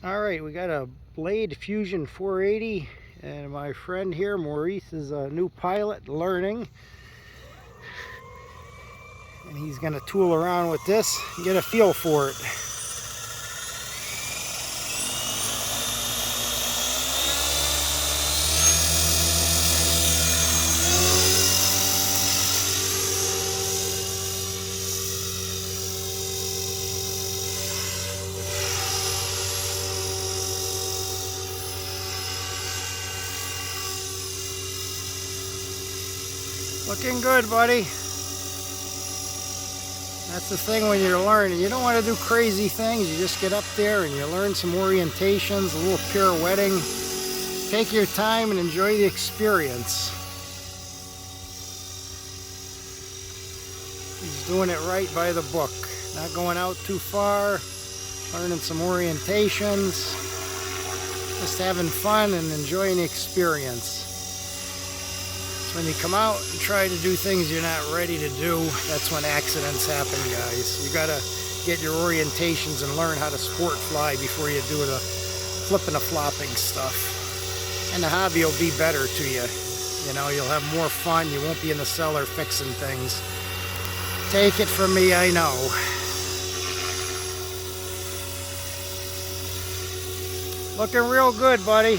Alright, we got a Blade Fusion 480, and my friend here, Maurice, is a new pilot learning. And he's going to tool around with this and get a feel for it. Looking good, buddy. That's the thing when you're learning. You don't want to do crazy things. You just get up there and you learn some orientations, a little pirouetting. Take your time and enjoy the experience. He's doing it right by the book. Not going out too far. Learning some orientations. Just having fun and enjoying the experience. When you come out and try to do things you're not ready to do, that's when accidents happen, guys. You gotta get your orientations and learn how to sport fly before you do the flipping and flopping stuff. And the hobby will be better to you. You know, you'll have more fun. You won't be in the cellar fixing things. Take it from me, I know. Looking real good, buddy.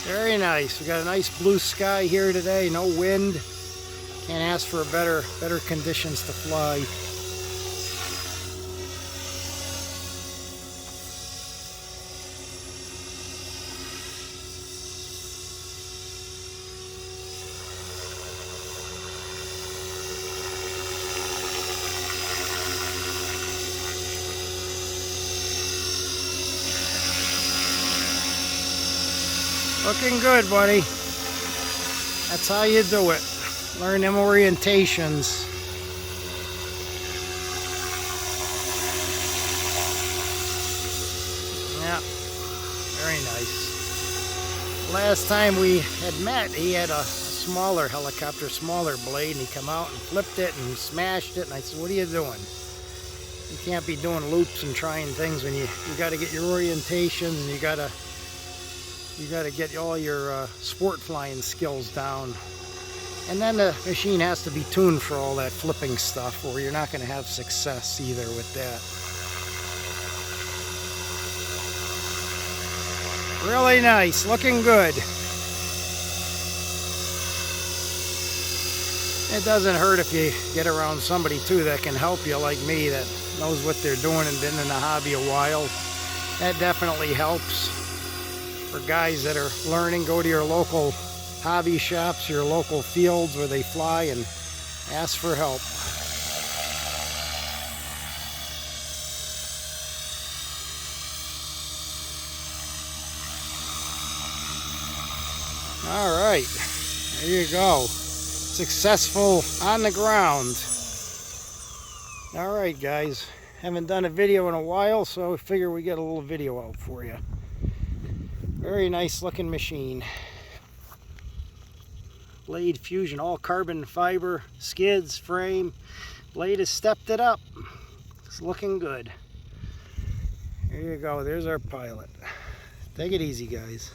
Very nice. We got a nice blue sky here today, no wind. Can't ask for better conditions to fly. Looking good, buddy. That's how you do it. Learn them orientations. Yeah, very nice. Last time we had met, he had a smaller helicopter, smaller blade, and he come out and flipped it and smashed it. And I said, "What are you doing? You can't be doing loops and trying things when you got to get your orientations and you got to get all your sport flying skills down. And then the machine has to be tuned for all that flipping stuff, or you're not going to have success either with that." Really nice, looking good. It doesn't hurt if you get around somebody too that can help you, like me, that knows what they're doing and been in the hobby a while. That definitely helps. For guys that are learning, go to your local hobby shops, your local fields where they fly, and ask for help. All right, there you go. Successful on the ground. All right, guys. Haven't done a video in a while, so I figure we get a little video out for you. Very nice looking machine. Blade Fusion, all carbon fiber, skids, frame. Blade has stepped it up. It's looking good. There you go, there's our pilot. Take it easy, guys.